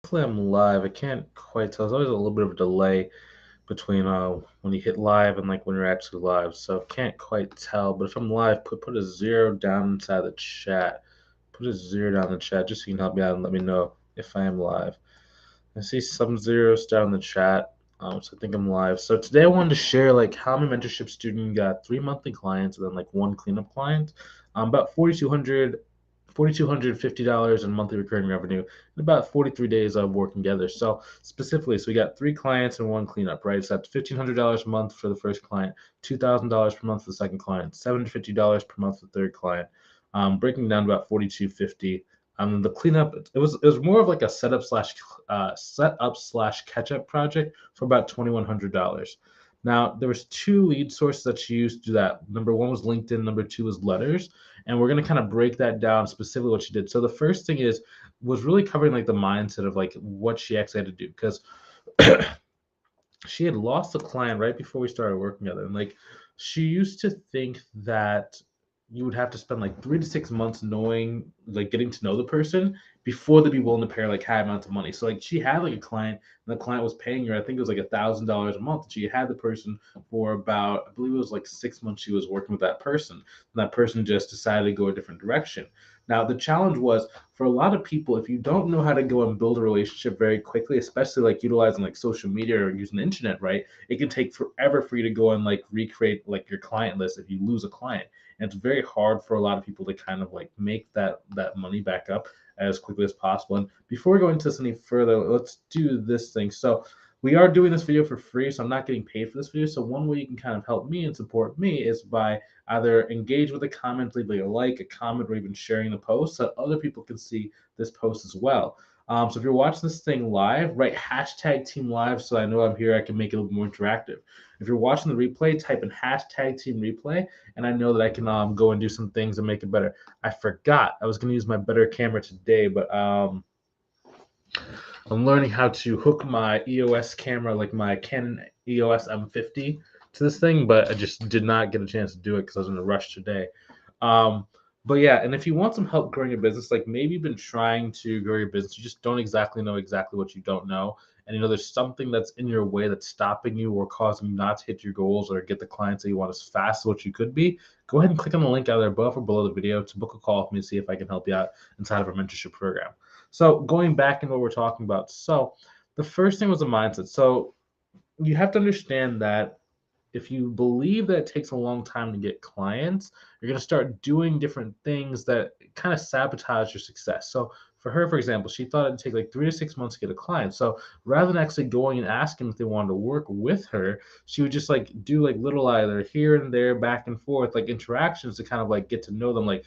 Hopefully I'm live. I can't quite tell. There's always a little bit of a delay between when you hit live and like when you're actually live. So can't quite tell. But if I'm live, put a 0 down inside the chat. Put a 0 down in the chat just so you can help me out and let me know if I am live. I see some zeros down in the chat. So I think I'm live. So today I wanted to share like how my mentorship student got 3 monthly clients and then like one cleanup client. About $4,250 in monthly recurring revenue in about 43 days of working together. So specifically, so we got 3 clients and one cleanup, right? So that's $1,500 a month for the first client, $2,000 per month for the second client, $750 per month for the third client, breaking down to about 4,250. The cleanup, it was more of like a setup slash catch up project for about $2,100. Now there was two lead sources that she used to do that. Number one was LinkedIn. Number two was letters, and we're gonna kind of break that down specifically what she did. So the first thing was really covering like the mindset of like what she actually had to do because she had lost a client right before we started working together, and like she used to think that you would have to spend like 3 to 6 months knowing, like getting to know the person before they'd be willing to pay her like high amounts of money. So like she had like a client, and the client was paying her, I think it was like $1,000 a month. And she had the person for about, I believe it was like 6 months. She was working with that person, and that person just decided to go a different direction. Now the challenge was for a lot of people, if you don't know how to go and build a relationship very quickly, especially like utilizing like social media or using the internet, right? It can take forever for you to go and like recreate like your client list if you lose a client. And it's very hard for a lot of people to kind of like make that money back up as quickly as possible. And before we go into this any further, let's do this thing. So we are doing this video for free, so I'm not getting paid for this video. So one way you can kind of help me and support me is by either engage with a comment, leave a like, a comment, or even sharing the post so other people can see this post as well. So if you're watching this thing live, write hashtag team live so I know I'm here. I can make it a little more interactive. If you're watching the replay, type in hashtag team replay, and I know that I can go and do some things and make it better. I forgot I was going to use my better camera today, but I'm learning how to hook my EOS camera, like my Canon EOS M50, to this thing, but I just did not get a chance to do it because I was in a rush today. Um, but yeah, and if you want some help growing your business, like maybe you've been trying to grow your business, you just don't exactly know exactly what you don't know, and you know there's something that's in your way that's stopping you or causing you not to hit your goals or get the clients that you want as fast as what you could be, go ahead and click on the link either above or below the video to book a call with me to see if I can help you out inside of our mentorship program. So going back into what we're talking about. So the first thing was a mindset. So you have to understand that if you believe that it takes a long time to get clients, you're going to start doing different things that kind of sabotage your success. So for her, for example, she thought it'd take like 3 to 6 months to get a client. So rather than actually going and asking if they wanted to work with her, she would just like do like little either here and there, back and forth, like interactions to kind of like get to know them. Like,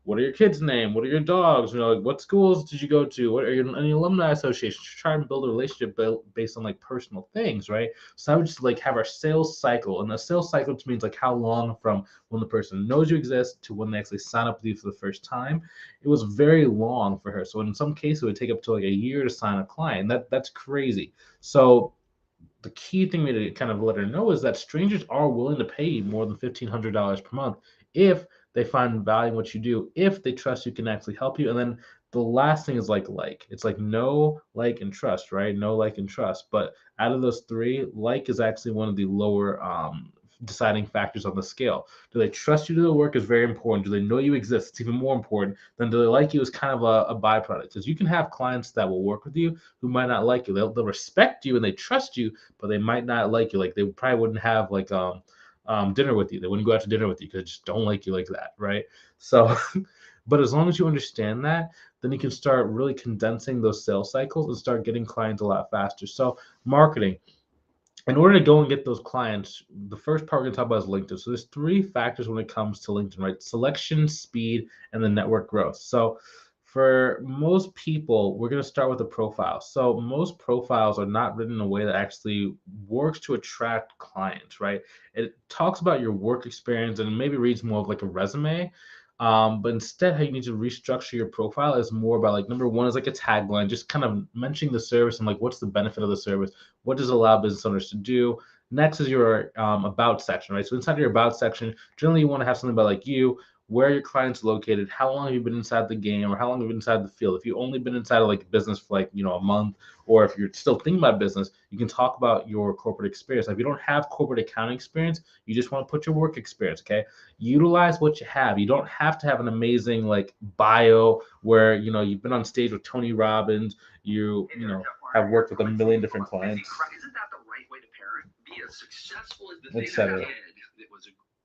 what are your kids' name? What are your dogs? Like what schools did you go to? What are your any alumni associations? Try and build a relationship based on like personal things, right? So I would just like have our sales cycle, and the sales cycle just means like how long from when the person knows you exist to when they actually sign up with you for the first time. It was very long for her. So in some cases, it would take up to like a year to sign a client. That's crazy. So the key thing to kind of let her know is that strangers are willing to pay you more than $1,500 per month if they find value in what you do, if they trust you can actually help you. And then the last thing is like. It's like know, like, and trust, right? Know, like, and trust. But out of those three, like is actually one of the lower deciding factors on the scale. Do they trust you to do the work is very important. Do they know you exist? It's even more important. Then do they like you is kind of a byproduct. Because you can have clients that will work with you who might not like you. They'll respect you and they trust you, but they might not like you. Like they probably wouldn't have like dinner with you. They wouldn't go out to dinner with you because they just don't like you like that, right? So, but as long as you understand that, then you can start really condensing those sales cycles and start getting clients a lot faster. So, marketing. In order to go and get those clients, the first part we're going to talk about is LinkedIn. So there's three factors when it comes to LinkedIn, right? Selection, speed, and the network growth. So for most people, we're going to start with a profile. So most profiles are not written in a way that actually works to attract clients, right? It talks about your work experience and maybe reads more of like a resume. But instead, how you need to restructure your profile is more about like number one is like a tagline, just kind of mentioning the service and like what's the benefit of the service, what does it allow business owners to do. Next is your about section, right? So inside your about section, generally you want to have something about like you, where your client's located, how long have you been inside the game, or how long have you been inside the field. If you've only been inside of like business for like, a month, or if you're still thinking about business, you can talk about your corporate experience. If you don't have corporate accounting experience, you just want to put your work experience, okay? Utilize what you have. You don't have to have an amazing like bio where, you've been on stage with Tony Robbins, have worked with a million different clients, etc.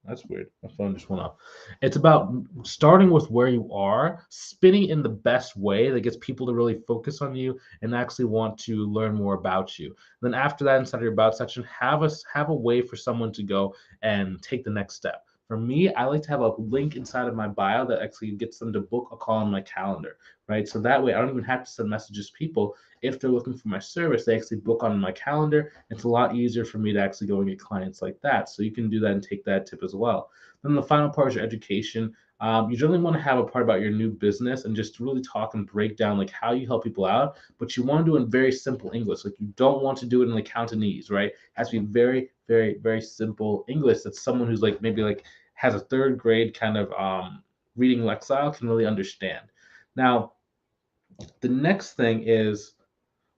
That's weird. My phone just went off. It's about starting with where you are, spinning in the best way that gets people to really focus on you and actually want to learn more about you. Then after that, inside of your about section, have a way for someone to go and take the next step. For me, I like to have a link inside of my bio that actually gets them to book a call on my calendar, right? So that way I don't even have to send messages to people. If they're looking for my service, they actually book on my calendar. It's a lot easier for me to actually go and get clients like that. So you can do that and take that tip as well. Then the final part is your education. You generally want to have a part about your new business and just really talk and break down like how you help people out, but you want to do it in very simple English. Like you don't want to do it in like Cantonese, right? It has to be very, very, very simple English that someone who's like maybe like has a third grade kind of reading lexile can really understand. Now, the next thing is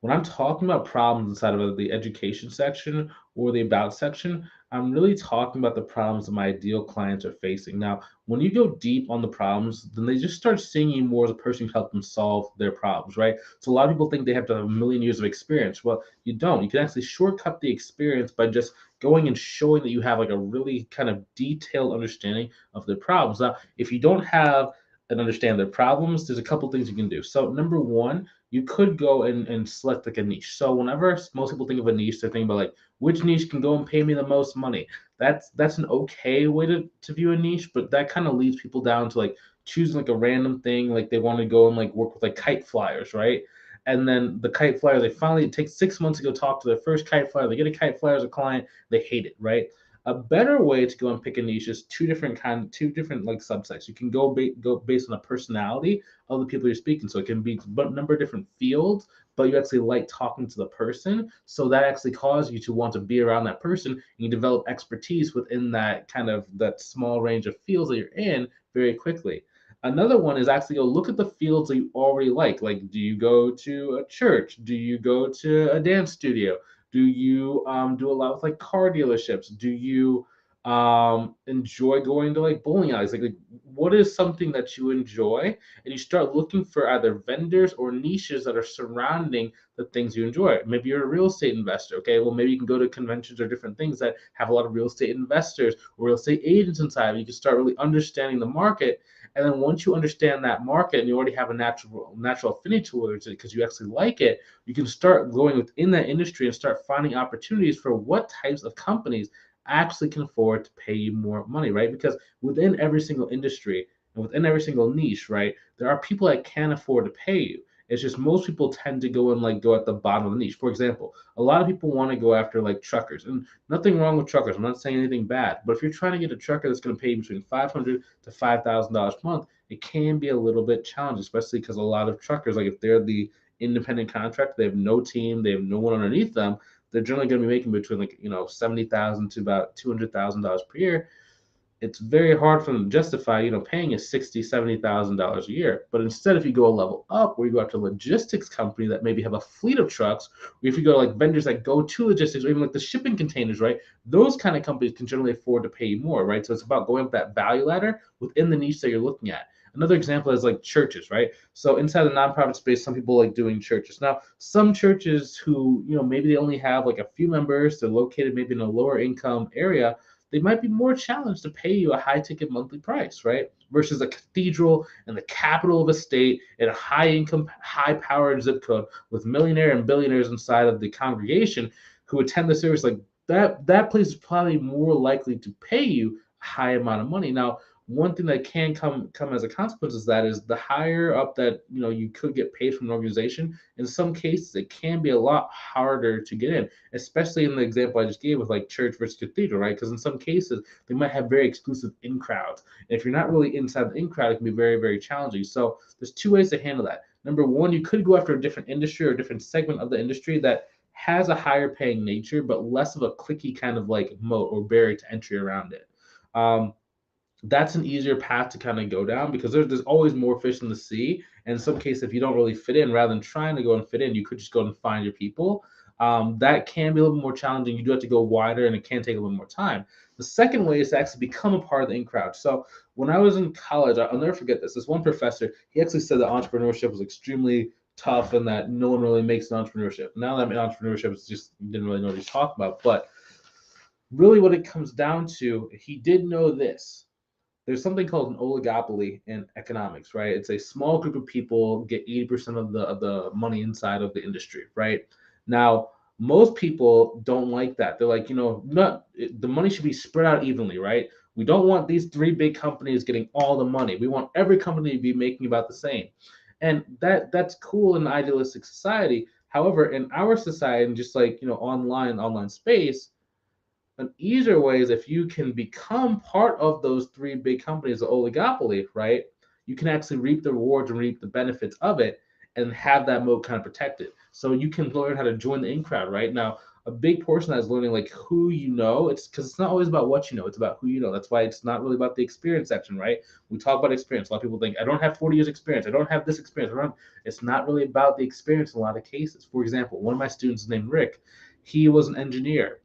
when I'm talking about problems inside of the education section or the about section, I'm really talking about the problems that my ideal clients are facing. Now, when you go deep on the problems, then they just start seeing you more as a person who helped them solve their problems, right? So a lot of people think they have to have a million years of experience. Well, you don't. You can actually shortcut the experience by just going and showing that you have like a really kind of detailed understanding of their problems. Now, if you don't have and understand their problems, there's a couple things you can do. So number one, you could go and select like a niche. So whenever most people think of a niche, they're thinking about like which niche can go and pay me the most money. That's an okay way to view a niche, but that kind of leads people down to like choosing like a random thing, like they want to go and like work with like kite flyers, right? And then the kite flyer, they finally it takes 6 months to go talk to their first kite flyer. They get a kite flyer as a client, they hate it, right? A better way to go and pick a niche is two different like subsets. You can go based on the personality of the people you're speaking. So it can be a number of different fields, but you actually like talking to the person. So that actually causes you to want to be around that person and you develop expertise within that kind of that small range of fields that you're in very quickly. Another one is actually go look at the fields that you already like. Like, do you go to a church? Do you go to a dance studio? Do you do a lot with like car dealerships? Do you enjoy going to like bowling alleys? Like, what is something that you enjoy? And you start looking for either vendors or niches that are surrounding the things you enjoy. Maybe you're a real estate investor. Okay, well, maybe you can go to conventions or different things that have a lot of real estate investors or real estate agents inside. You can start really understanding the market. And then once you understand that market and you already have a natural affinity towards it because you actually like it, you can start going within that industry and start finding opportunities for what types of companies actually can afford to pay you more money, right? Because within every single industry and within every single niche, right, there are people that can afford to pay you. It's just most people tend to go and like go at the bottom of the niche. For example, a lot of people want to go after like truckers, and nothing wrong with truckers. I'm not saying anything bad, but if you're trying to get a trucker that's going to pay you between $500 to $5,000 a month, it can be a little bit challenging, especially because a lot of truckers, like if they're the independent contractor, they have no team, they have no one underneath them. They're generally going to be making between like 70,000 to about $200,000 per year. It's very hard for them to justify, paying a $60,000-$70,000 a year. But instead, if you go a level up, where you go out to a logistics company that maybe have a fleet of trucks, or if you go to like vendors that go to logistics, or even like the shipping containers, right? Those kind of companies can generally afford to pay you more, right? So it's about going up that value ladder within the niche that you're looking at. Another example is like churches, right? So inside the nonprofit space, some people like doing churches. Now, some churches who, maybe they only have like a few members, they're located maybe in a lower income area, they might be more challenged to pay you a high ticket monthly price, right? Versus a cathedral in the capital of a state in a high income, high powered zip code with millionaire and billionaires inside of the congregation who attend the service. Like that place is probably more likely to pay you a high amount of money. Now, one thing that can come as a consequence is that is the higher up that you could get paid from an organization, in some cases it can be a lot harder to get in, especially in the example I just gave with like church versus cathedral, right? Because in some cases they might have very exclusive in crowds, and if you're not really inside the in crowd, it can be very, very challenging. So there's two ways to handle that. Number one, you could go after a different industry or a different segment of the industry that has a higher paying nature but less of a clicky kind of like moat or barrier to entry around it. that's an easier path to kind of go down because there's always more fish in the sea. And in some cases, if you don't really fit in, rather than trying to go and fit in, you could just go and find your people. That can be a little bit more challenging. You do have to go wider, and it can take a little more time. The second way is to actually become a part of the in crowd. So when I was in college, I'll never forget this. This one professor, he actually said that entrepreneurship was extremely tough and that no one really makes an entrepreneurship. Now that I'm in entrepreneurship, it's just didn't really know what he's talking about. But really, what it comes down to, he did know this: there's something called an oligopoly in economics, right? It's a small group of people get 80% of the money inside of the industry, right? Now, most people don't like that. They're like, not the money should be spread out evenly, right? We don't want these three big companies getting all the money. We want every company to be making about the same. And that's cool in an idealistic society. However, in our society and just like, online space, an easier way is if you can become part of those three big companies, the oligopoly, right? You can actually reap the rewards and reap the benefits of it and have that moat kind of protected. So you can learn how to join the in crowd, right? Now, a big portion of that is learning like who you know. It's because it's not always about what you know, it's about who you know. That's why it's not really about the experience section, right? We talk about experience. A lot of people think, I don't have 40 years experience, I don't have this experience. It's not really about the experience in a lot of cases. For example, one of my students named Rick, he was an engineer.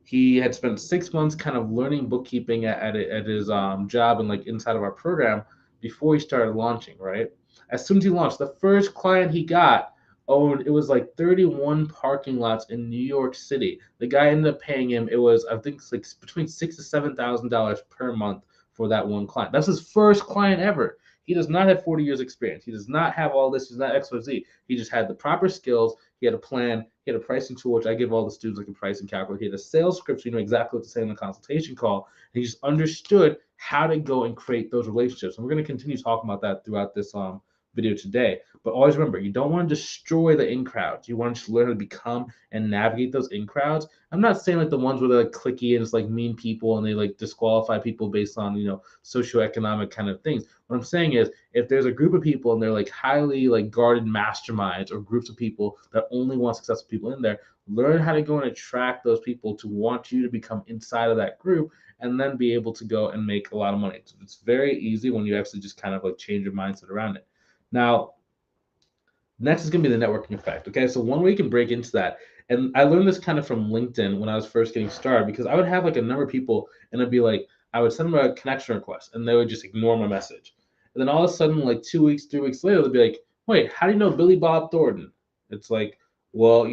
He had spent 6 months kind of learning bookkeeping at his job and like inside of our program before he started launching, right? As soon as he launched, the first client he got owned, it was like 31 parking lots in New York City. The guy ended up paying him, it was, I think it's like between $6,000 to $7,000 per month for that one client. That's his first client ever. He does not have 40 years experience. He does not have all this. He's not XYZ. He just had the proper skills. He had a plan. He had a pricing tool, which I give all the students like a pricing calculator. He had a sales script, so you know exactly what to say in the consultation call. And he just understood how to go and create those relationships. And we're going to continue talking about that throughout this video today. But always remember, you don't want to destroy the in crowds. You want to just learn how to become and navigate those in crowds. I'm not saying like the ones where they're like clicky and it's like mean people and they like disqualify people based on socioeconomic kind of things. What I'm saying is, if there's a group of people and they're like highly like guarded masterminds or groups of people that only want successful people in there, learn how to go and attract those people to want you to become inside of that group and then be able to go and make a lot of money. It's very easy when you actually just kind of like change your mindset around it. Now, next is going to be the networking effect. Okay, so one way you can break into that, and I learned this kind of from LinkedIn when I was first getting started, because I would have like a number of people, and it'd be like I would send them a connection request, and they would just ignore my message, and then all of a sudden, like 2 weeks, 3 weeks later, they'd be like, "Wait, how do you know Billy Bob Thornton?" It's like, well,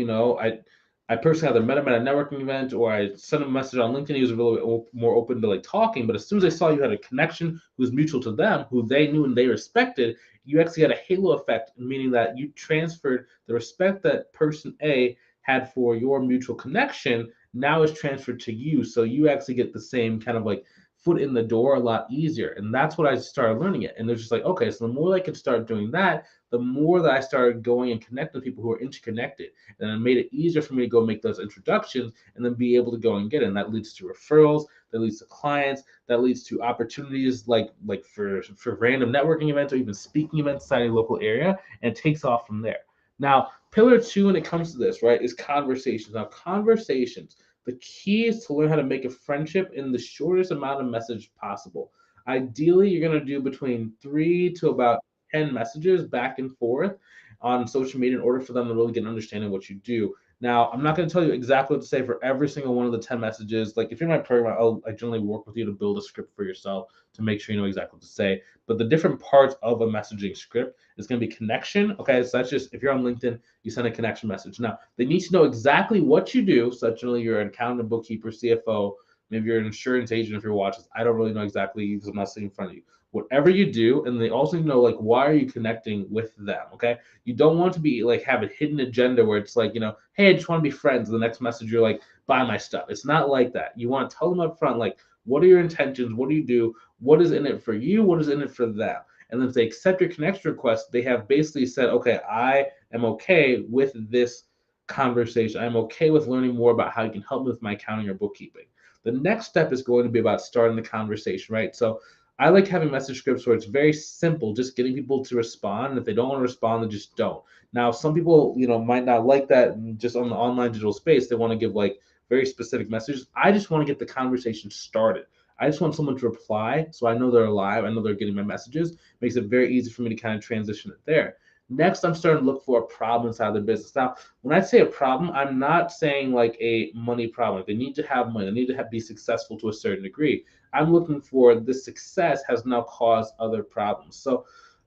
I personally either met him at a networking event or I sent him a message on LinkedIn. He was a little bit more open to like talking, but as soon as they saw you had a connection who was mutual to them, who they knew and they respected, you actually had a halo effect, meaning that you transferred the respect that person A had for your mutual connection now is transferred to you. So you actually get the same kind of like foot in the door a lot easier. And that's what I started learning it. And they're just like, okay, so the more I could start doing that, the more that I started going and connecting with people who are interconnected. And it made it easier for me to go make those introductions and then be able to go and get it. And that leads to referrals, that leads to clients, that leads to opportunities like for random networking events or even speaking events inside a local area, and it takes off from there. Now, pillar two when it comes to this, right, is conversations. Now, conversations, the key is to learn how to make a friendship in the shortest amount of message possible. Ideally, you're going to do between 3 to about 10 messages back and forth on social media in order for them to really get an understanding of what you do. Now, I'm not going to tell you exactly what to say for every single one of the 10 messages. Like if you're in my program, I generally work with you to build a script for yourself to make sure you know exactly what to say. But the different parts of a messaging script is going to be connection. Okay, so that's just if you're on LinkedIn, you send a connection message. Now, they need to know exactly what you do. So that's generally you're an accountant, bookkeeper, CFO, maybe you're an insurance agent if you're watching. I don't really know exactly because I'm not sitting in front of you. Whatever you do, and they also know like why are you connecting with them. Okay, you don't want to be like have a hidden agenda where it's like hey, I just want to be friends. The next message you're like buy my stuff. It's not like that. You want to tell them up front like what are your intentions, what do you do, what is in it for you, what is in it for them. And then if they accept your connection request, they have basically said, okay, I am okay with this conversation. I'm okay with learning more about how you can help me with my accounting or bookkeeping. The next step is going to be about starting the conversation, right? So I like having message scripts where it's very simple, just getting people to respond. And if they don't want to respond, they just don't. Now, some people, might not like that just on the online digital space. They want to give like very specific messages. I just want to get the conversation started. I just want someone to reply so I know they're alive, I know they're getting my messages. Makes it very easy for me to kind of transition it there. Next, I'm starting to look for a problem inside the business. Now, when I say a problem, I'm not saying like a money problem. They need to have money. They need to be successful to a certain degree. I'm looking for this success has now caused other problems. So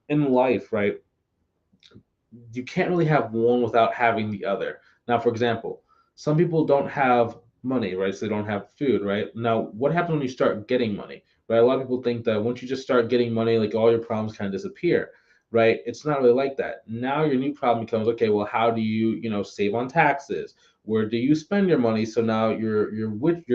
in life, right, you can't really have one without having the other. Now, for example, some people don't have money, right? So they don't have food, right? Now, what happens when you start getting money, right? A lot of people think that once you just start getting money, like all your problems kind of disappear, right? It's not really like that. Now your new problem becomes, okay, well, how do you save on taxes? Where do you spend your money? So now your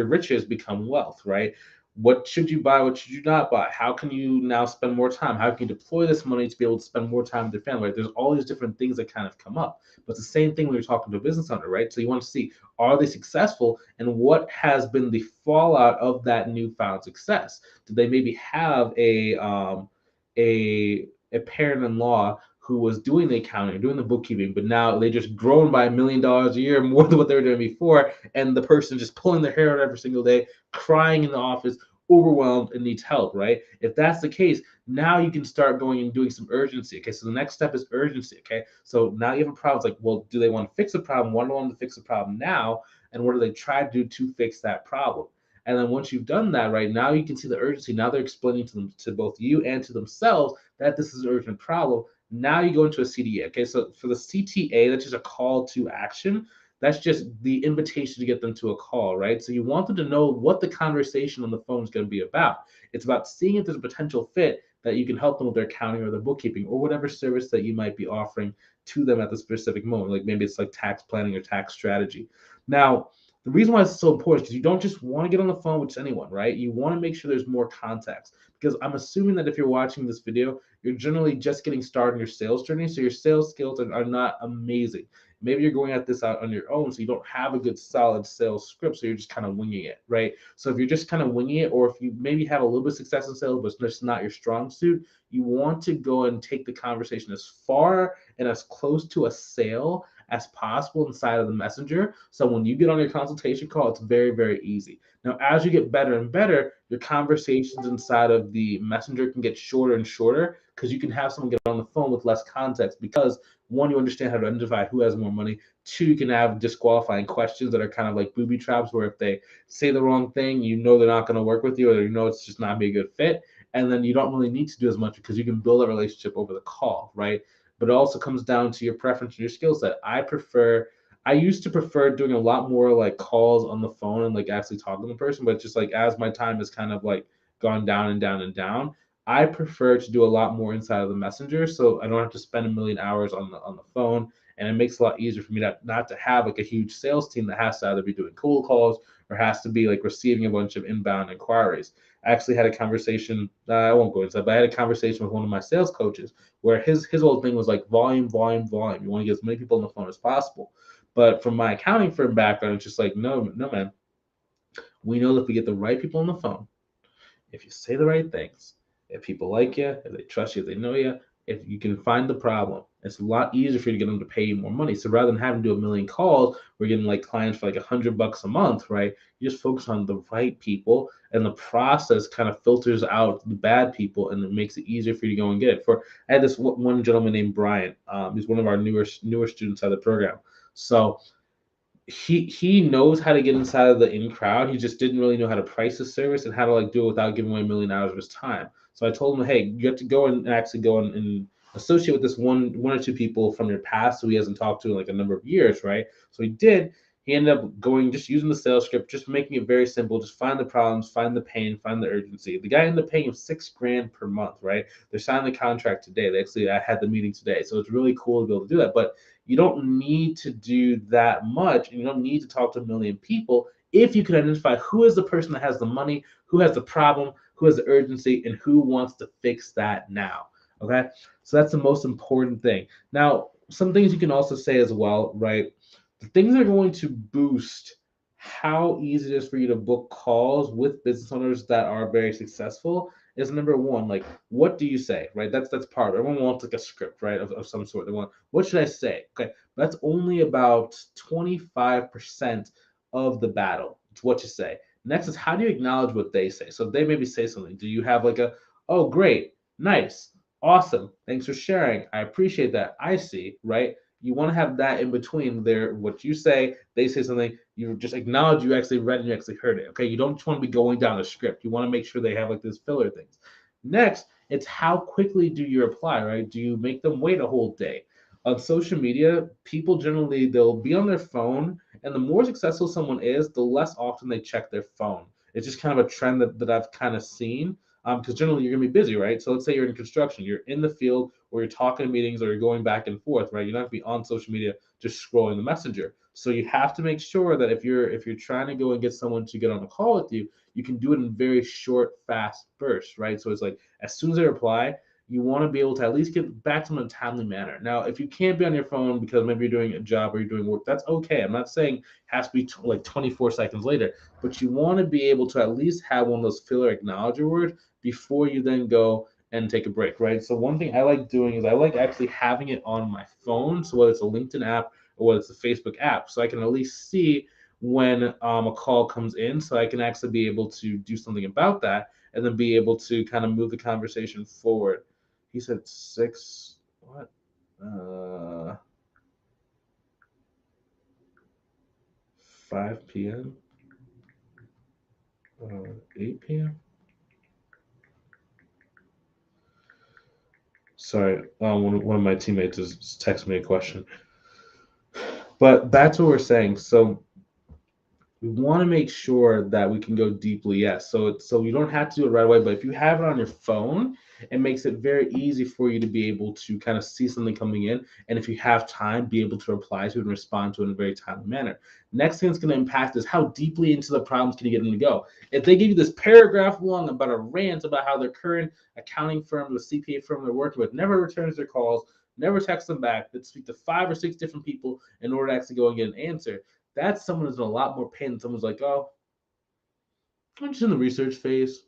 riches become wealth, right? What should you buy? What should you not buy? How can you now spend more time? How can you deploy this money to be able to spend more time with your family? Right? There's all these different things that kind of come up. But it's the same thing when you're talking to a business owner, right? So you want to see, are they successful and what has been the fallout of that newfound success? Do they maybe have a parent-in-law who was doing the accounting, doing the bookkeeping, but now they just grown by $1 million a year more than what they were doing before, and the person just pulling their hair out every single day, crying in the office, overwhelmed and needs help, right? If that's the case, now you can start going and doing some urgency. Okay, so the next step is urgency. Okay, so now you have a problem. It's like, well, do they want to fix a problem? What do they want to fix the problem now? And what do they try to do to fix that problem? And then once you've done that, right now you can see the urgency. Now they're explaining to them, to both you and to themselves, that this is an urgent problem. Now you go into a CTA. Okay, so for the CTA, that's just a call to action. That's just the invitation to get them to a call, right? So you want them to know what the conversation on the phone is going to be about. It's about seeing if there's a potential fit that you can help them with their accounting or their bookkeeping or whatever service that you might be offering to them at the specific moment. Like maybe it's like tax planning or tax strategy. Now, the reason why it's so important is because you don't just want to get on the phone with just anyone, right? You want to make sure there's more context. Because I'm assuming that if you're watching this video, you're generally just getting started in your sales journey. So your sales skills are not amazing. Maybe you're going at this out on your own, so you don't have a good solid sales script, so you're just kind of winging it, right? So if you're just kind of winging it, or if you maybe have a little bit of success in sales, but it's just not your strong suit, you want to go and take the conversation as far and as close to a sale as possible inside of the messenger. So when you get on your consultation call, it's very, very easy. Now, as you get better and better, your conversations inside of the messenger can get shorter and shorter because you can have someone get on the phone with less context because one, you understand how to identify who has more money. Two, you can have disqualifying questions that are kind of like booby traps where if they say the wrong thing, you know they're not going to work with you or you know it's just not be a good fit. And then you don't really need to do as much because you can build a relationship over the call, right? But it also comes down to your preference and your skill set. I used to prefer doing a lot more like calls on the phone and like actually talking to the person, but just like as my time has kind of like gone down and down and down, I prefer to do a lot more inside of the messenger, so I don't have to spend a million hours on the phone, and it makes it a lot easier for me not to have like a huge sales team that has to either be doing cold calls or has to be like receiving a bunch of inbound inquiries. I actually had a conversation. I won't go into that, but I had a conversation with one of my sales coaches where his whole thing was like volume, volume, volume. You want to get as many people on the phone as possible. But from my accounting firm background, it's just like no, no, man. We know that if we get the right people on the phone, if you say the right things, if people like you, if they trust you, if they know you, if you can find the problem, it's a lot easier for you to get them to pay you more money. So rather than having to do a million calls, we're getting like clients for like $100 a month, right? You just focus on the right people, and the process kind of filters out the bad people, and it makes it easier for you to go and get it. I had this one gentleman named Brian. He's one of our newer students out of the program. So he knows how to get inside of the in crowd. He just didn't really know how to price the service and how to like do it without giving away a million hours of his time. So I told him, hey, you have to go and actually go and associate with this one or two people from your past who he hasn't talked to in like a number of years, right? So he did. He ended up going just using the sales script, just making it very simple. Just find the problems, find the pain, find the urgency. The guy ended up paying him $6,000 per month, right? They're signing the contract today. I had the meeting today, so it's really cool to be able to do that. But you don't need to do that much, and you don't need to talk to a million people if you can identify who is the person that has the money, who has the problem, who has the urgency, and who wants to fix that now. Okay, so that's the most important thing. Now, some things you can also say as well, right? The things that are going to boost how easy it is for you to book calls with business owners that are very successful is number one, like what do you say, right? That's part. Everyone wants like a script, right, of some sort. They want, what should I say? Okay, that's only about 25% of the battle. It's what you say. Next is how do you acknowledge what they say? So if they maybe say something, do you have like a, oh, great, nice, awesome, thanks for sharing, I appreciate that, I see, right? You want to have that in between there, what you say, they say something, you just acknowledge you actually read and you actually heard it. Okay, you don't just want to be going down a script. You want to make sure they have like this filler things. Next, it's how quickly do you reply, right? Do you make them wait a whole day? On social media, people generally they'll be on their phone, and the more successful someone is, the less often they check their phone. It's just kind of a trend that I've kind of seen. Because generally you're gonna be busy, right? So let's say you're in construction, you're in the field, or you're talking to meetings, or you're going back and forth, right? You're not gonna be on social media just scrolling the messenger. So you have to make sure that if you're trying to go and get someone to get on a call with you, you can do it in very short, fast bursts, right? So it's like as soon as they reply, you want to be able to at least get back to them in a timely manner. Now, if you can't be on your phone because maybe you're doing a job or you're doing work, that's okay. I'm not saying it has to be like 24 seconds later, but you want to be able to at least have one of those filler acknowledger words before you then go and take a break, right? So one thing I like doing is I like actually having it on my phone. So whether it's a LinkedIn app or whether it's a Facebook app, so I can at least see when a call comes in, so I can actually be able to do something about that and then be able to kind of move the conversation forward. He said 6, what? 5 p.m., 8 p.m. Sorry, one of my teammates is texting me a question. But that's what we're saying. So we want to make sure that we can go deeply. Yes. So you don't have to do it right away, but if you have it on your phone, it makes it very easy for you to be able to kind of see something coming in. And if you have time, be able to reply to it and respond to it in a very timely manner. Next thing that's going to impact is how deeply into the problems can you get them to go. If they give you this paragraph long about a rant about how their current accounting firm, the CPA firm they're working with, never returns their calls, never texts them back, they speak to 5 or 6 different people in order to actually go and get an answer, that's someone who's in a lot more pain than someone's like, oh, I'm just in the research phase.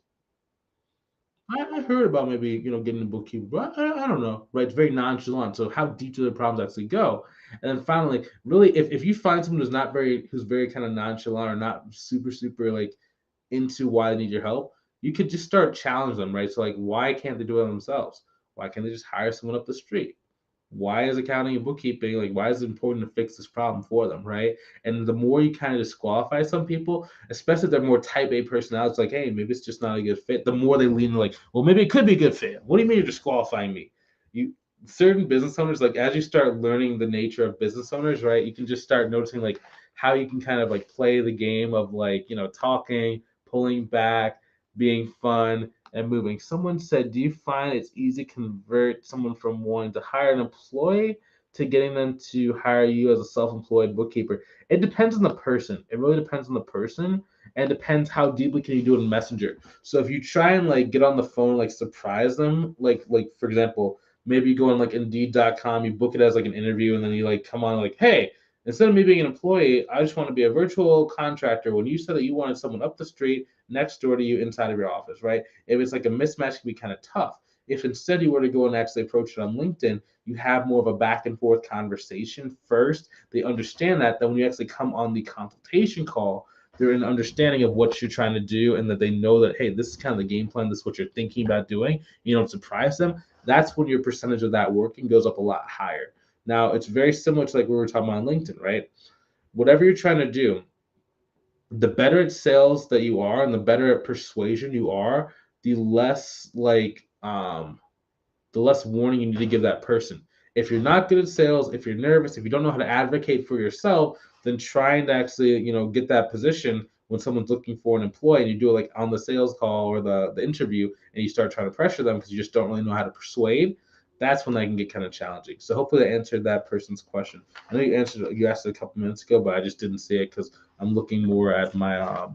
I heard about maybe getting a bookkeeper, but I don't know, right? It's very nonchalant. So how deep do the problems actually go? And then finally, really, if you find someone who's very kind of nonchalant or not super like into why they need your help, you could just start challenging them, right? So like, why can't they do it themselves? Why can't they just hire someone up the street? Why is accounting and bookkeeping like why is it important to fix this problem for them, right? And the more you kind of disqualify some people, especially if they're more type A personalities, like hey, maybe it's just not a good fit, the more they lean like, well, maybe it could be a good fit. What do you mean you're disqualifying me? You Certain business owners, like as you start learning the nature of business owners, right, you can just start noticing like how you can kind of like play the game of like talking, pulling back, being fun, and moving. Someone said, do you find it's easy to convert someone from wanting to hire an employee to getting them to hire you as a self-employed bookkeeper? It depends on the person. It really depends on the person, and depends how deeply can you do it in Messenger. So if you try and like get on the phone, like surprise them, like for example, maybe you go on like Indeed.com, you book it as like an interview, and then you like come on like, hey, instead of me being an employee, I just want to be a virtual contractor. When you said that you wanted someone up the street next door to you inside of your office, right? If it's like a mismatch, it can be kind of tough. If instead you were to go and actually approach it on LinkedIn, you have more of a back and forth conversation first. They understand that. Then when you actually come on the consultation call, they're in understanding of what you're trying to do and that they know that, hey, this is kind of the game plan. This is what you're thinking about doing. You don't surprise them. That's when your percentage of that working goes up a lot higher. Now, it's very similar to like we were talking about on LinkedIn, right? Whatever you're trying to do, the better at sales that you are and the better at persuasion you are, the less the less warning you need to give that person. If you're not good at sales, if you're nervous, if you don't know how to advocate for yourself, then trying to actually, get that position when someone's looking for an employee and you do it like on the sales call or the interview and you start trying to pressure them because you just don't really know how to persuade, that's when that can get kind of challenging. So hopefully I answered that person's question. I know you asked it a couple minutes ago, but I just didn't see it because I'm looking more at my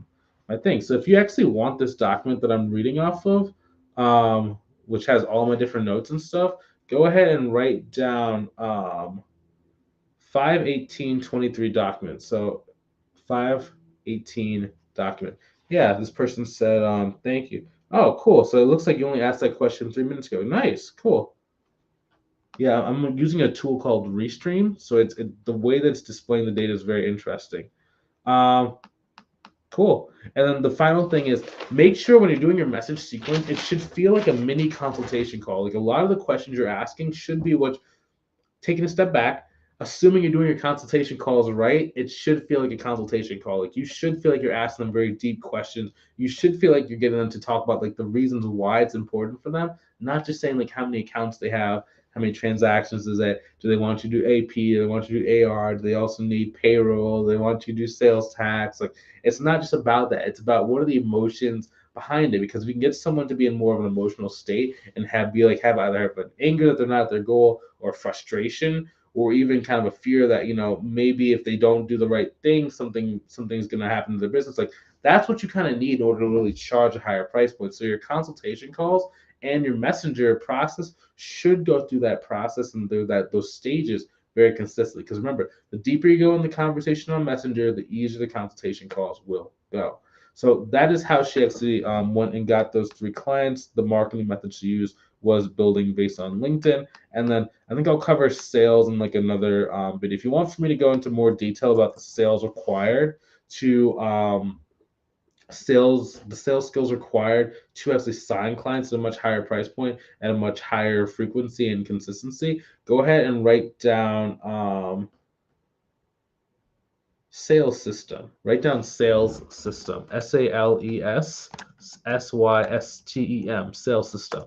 thing. So if you actually want this document that I'm reading off of, which has all my different notes and stuff, go ahead and write down 51823 document. So 518 document. Yeah, this person said, thank you. Oh, cool. So it looks like you only asked that question 3 minutes ago. Nice, cool. Yeah, I'm using a tool called Restream. So the way that it's displaying the data is very interesting. Um, Cool. And then the final thing is make sure when you're doing your message sequence, it should feel like a mini consultation call. Like a lot of the questions you're asking should be what, taking a step back, assuming you're doing your consultation calls right, it should feel like a consultation call. Like you should feel like you're asking them very deep questions. You should feel like you're getting them to talk about like the reasons why it's important for them, not just saying like how many accounts they have, how many transactions is it, do they want you to do AP, do they want you to do AR, do they also need payroll, do they want you to do sales tax. Like it's not just about that. It's about what are the emotions behind it, because we can get someone to be in more of an emotional state and have either have an anger that they're not at their goal, or frustration, or even kind of a fear that maybe if they don't do the right thing, something's going to happen to their business. Like that's what you kind of need in order to really charge a higher price point. So your consultation calls and your messenger process should go through that process and through those stages very consistently, because remember, the deeper you go in the conversation on messenger, the easier the consultation calls will go. So that is how she actually went and got those 3 clients. The marketing method she used was building based on LinkedIn. And then I think I'll cover sales in like another video. If you want for me to go into more detail about the sales required to the sales skills required to actually sign clients at a much higher price point and a much higher frequency and consistency, go ahead and write down sales system. Write down sales system. SALESSYSTEM. Sales system.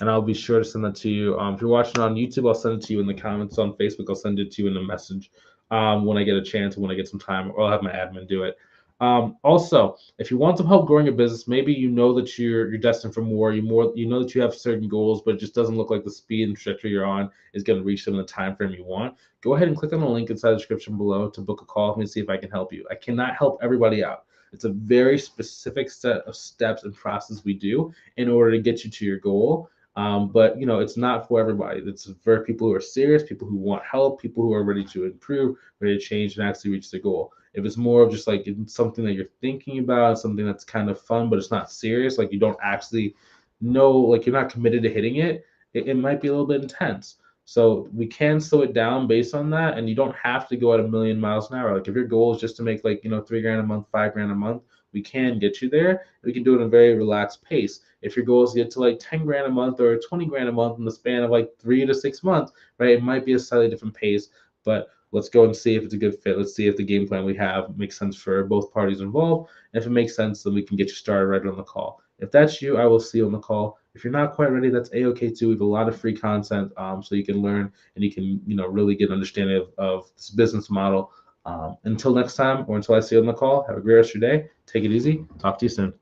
And I'll be sure to send that to you. If you're watching on YouTube, I'll send it to you in the comments. On Facebook, I'll send it to you in a message when I get a chance, when I get some time, or I'll have my admin do it. Also, if you want some help growing your business, maybe you know that you're destined for more. You know that you have certain goals, but it just doesn't look like the speed and trajectory you're on is going to reach them in the time frame you want. Go ahead and click on the link inside the description below to book a call with me and see if I can help you. I cannot help everybody out. It's a very specific set of steps and process we do in order to get you to your goal. But it's not for everybody. It's for people who are serious, people who want help, people who are ready to improve, ready to change, and actually reach their goal. If it's more of just like it's something that you're thinking about, something that's kind of fun, but it's not serious, like you don't actually know, like you're not committed to hitting it, it might be a little bit intense. So we can slow it down based on that, and you don't have to go at a million miles an hour. Like if your goal is just to make like $3 grand a month, $5 grand a month, we can get you there. We can do it in a very relaxed pace. If your goal is to get to like 10 grand a month or 20 grand a month in the span of like 3 to 6 months, right? It might be a slightly different pace, but let's go and see if it's a good fit. Let's see if the game plan we have makes sense for both parties involved. And if it makes sense, then we can get you started right on the call. If that's you, I will see you on the call. If you're not quite ready, that's a-okay too. We have a lot of free content, so you can learn and you can really get an understanding of this business model. Until next time, or until I see you on the call, have a great rest of your day. Take it easy. Talk to you soon.